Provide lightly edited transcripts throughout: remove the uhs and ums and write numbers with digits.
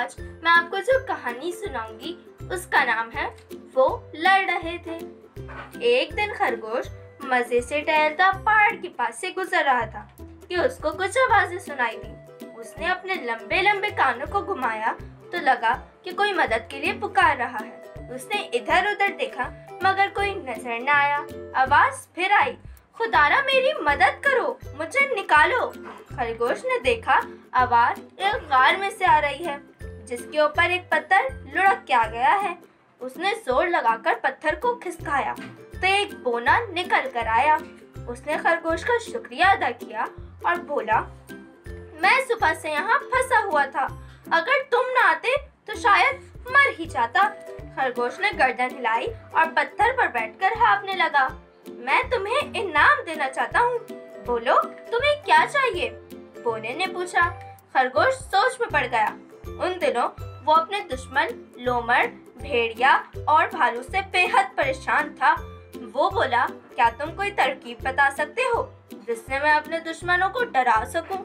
आज मैं आपको जो कहानी सुनाऊंगी उसका नाम है वो लड़ रहे थे। एक दिन खरगोश मजे से टहलता पहाड़ के पास से गुजर रहा था कि उसको कुछ आवाजें सुनाई दी। उसने अपने लंबे लंबे कानों को घुमाया तो लगा कि कोई मदद के लिए पुकार रहा है। उसने इधर उधर देखा मगर कोई नजर न आया। आवाज फिर आई, खुदारा मेरी मदद करो, मुझे निकालो। खरगोश ने देखा आवाज एक गार में से आ रही है जिसके ऊपर एक पत्थर लुढ़क के आ गया है। उसने जोर लगाकर पत्थर को खिसकाया तो एक बोना निकल कर आया। उसने खरगोश का शुक्रिया अदा किया और बोला, मैं सुबह से यहाँ फंसा हुआ था, अगर तुम न आते तो शायद मर ही जाता। खरगोश ने गर्दन हिलाई और पत्थर पर बैठकर हाँफने लगा। मैं तुम्हें इनाम देना चाहता हूँ, बोलो तुम्हें क्या चाहिए? बोने ने पूछा। खरगोश सोच में पड़ गया। उन दिनों वो अपने दुश्मन लोमड़, भेड़िया और भालू से बेहद परेशान था। वो बोला, क्या तुम कोई तरकीब बता सकते हो जिससे मैं अपने दुश्मनों को डरा सकूं?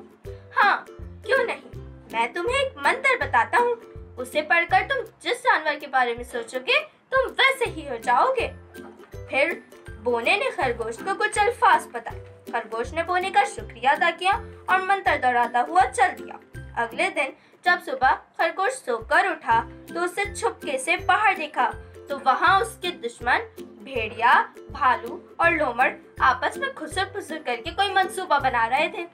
हाँ, क्यों नहीं, मैं तुम्हें एक मंत्र बताता हूँ। उसे पढ़कर तुम जिस जानवर के बारे में सोचोगे तुम वैसे ही हो जाओगे। फिर बोने ने खरगोश को कुछ अल्फाज बताए। खरगोश ने बोने का शुक्रिया अदा किया और मंत्र दोहराता हुआ चल दिया। अगले दिन जब सुबह खरगोश सोकर उठा तो उसे छुपके से बाहर देखा तो वहाँ उसके दुश्मन भेड़िया, भालू और लोमड़ आपस में खुसर-फुसर करके कोई मंसूबा बना रहे थे।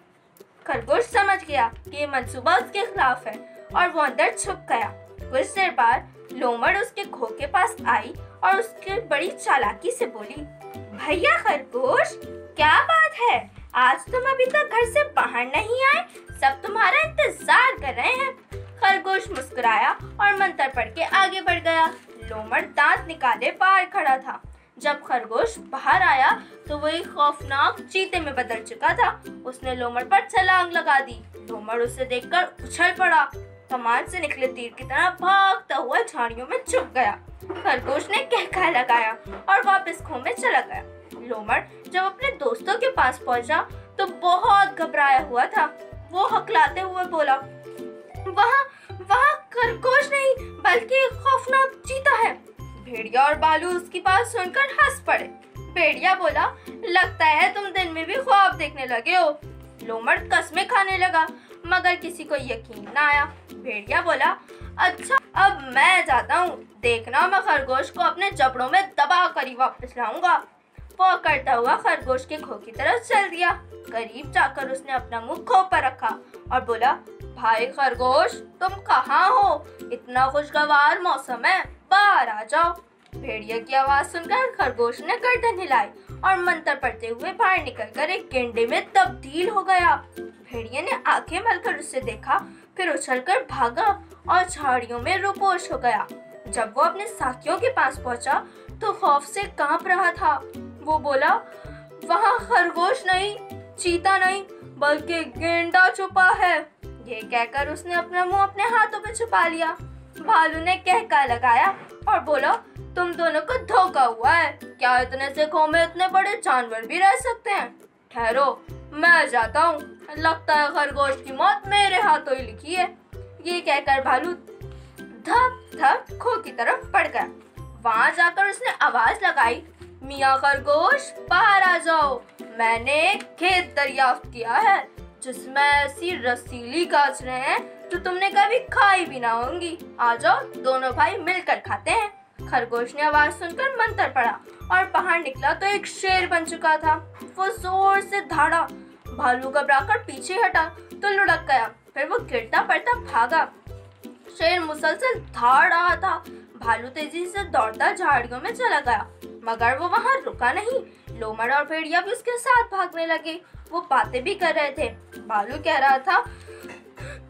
खरगोश समझ गया कि ये मंसूबा उसके खिलाफ है और वो अंदर छुप गया। कुछ देर बाद लोमड़ उसके खो के पास आई और उसके बड़ी चालाकी से बोली, भैया खरगोश, क्या बात है, आज तुम अभी तक घर से बाहर नहीं आए, सब तुम्हारा इंतजार कर रहे हैं। खरगोश मुस्कुराया और मंत्र पढ़ के आगे बढ़ गया। लोमड़ दांत निकाले बाहर खड़ा था। जब खरगोश बाहर आया तो वो एक खौफनाक चीते में बदल चुका था। उसने लोमड़ पर छलांग लगा दी। लोमड़ उसे देखकर उछल पड़ा, कमान से निकले तीर की तरह भागता हुआ झाड़ियों में छुप गया। खरगोश ने कहका लगाया और वापस खो में चला गया। लोमड़ जब अपने दोस्तों के पास पहुंचा तो बहुत घबराया हुआ था। वो हकलाते हुए बोला, वहाँ खरगोश नहीं बल्कि एक खौफनाक चीता है। भेड़िया और भालू उसकी बात सुनकर हंस पड़े। भेड़िया बोला, लगता है तुम दिन में भी ख्वाब देखने लगे हो। लोमड़ कस्में खाने लगा मगर किसी को यकीन न आया। भेड़िया बोला, अच्छा अब मैं जाता हूँ, देखना मैं खरगोश को अपने जबड़ों में दबा कर ही वापस लाऊंगा। वो करता हुआ खरगोश के खो की तरफ चल दिया। करीब जाकर उसने अपना मुंह खो पर रखा और बोला, भाई खरगोश, तुम कहाँ हो? इतना खुशगवार मौसम है, बाहर आ जाओ। भेड़िया की आवाज सुनकर खरगोश ने गर्दन हिलाई और मंत्र पढ़ते हुए बाहर निकलकर एक गेंडे में तब्दील हो गया। भेड़िया ने आंखें मलकर उसे देखा, फिर उछलकर भागा और झाड़ियों में रूपोश हो गया। जब वो अपने साथियों के पास पहुंचा तो खौफ से कांप रहा था। वो बोला, वहाँ खरगोश नहीं, चीता नहीं बल्कि गेंडा छुपा है। ये कहकर उसने अपना मुंह अपने हाथों में छुपा लिया। भालू ने कहका लगाया और बोला, तुम दोनों को धोखा हुआ है, क्या इतने से खो में इतने बड़े जानवर भी रह सकते हैं? ठहरो, मैं जाता हूँ, लगता है खरगोश की मौत मेरे हाथों ही लिखी है। ये कहकर भालू धप धप खो की तरफ बढ़ गया। वहाँ जाकर उसने आवाज लगाई, मियाँ खरगोश, बाहर आ जाओ, मैंने एक खेत दरियाफ्त किया है जिसमें ऐसी रसीली गाजरें हैं जो तुमने कभी खाई भी ना होंगी। आ जाओ, दोनों भाई मिलकर खाते हैं। खरगोश ने आवाज सुनकर मंत्र पढ़ा और बाहर निकला तो एक शेर बन चुका था। वो जोर से धाड़ा। भालू घबराकर पीछे हटा तो लुढ़क गया, फिर वो गिरता पड़ता भागा। शेर मुसलसल धाड़ रहा था। भालू तेजी से दौड़ता झाड़ियों में चला गया मगर वो वहाँ रुका नहीं। लोमड़ और भेड़िया भी उसके साथ भागने लगे। वो बातें भी कर रहे थे। भालू कह रहा था,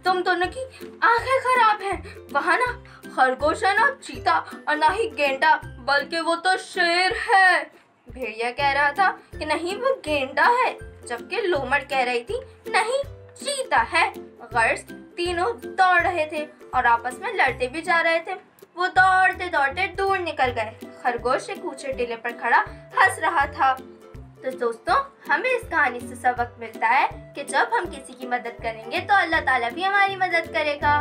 तुम दोनों की आंखें खराब हैं, वहाँ ना खरगोश है ना चीता और ना ही गेंडा बल्कि वो तो शेर है। भेड़िया कह रहा था कि नहीं वो गेंडा है, जबकि लोमड़ कह रही थी नहीं चीता है। गर्ज तीनों दौड़ रहे थे और आपस में लड़ते भी जा रहे थे। वो दौड़ते दौड़ते दूर निकल गए। खरगोश एक ऊंचे टीले पर खड़ा हंस रहा था। तो दोस्तों, हमें इस कहानी से सबक मिलता है कि जब हम किसी की मदद करेंगे तो अल्लाह ताला भी हमारी मदद करेगा।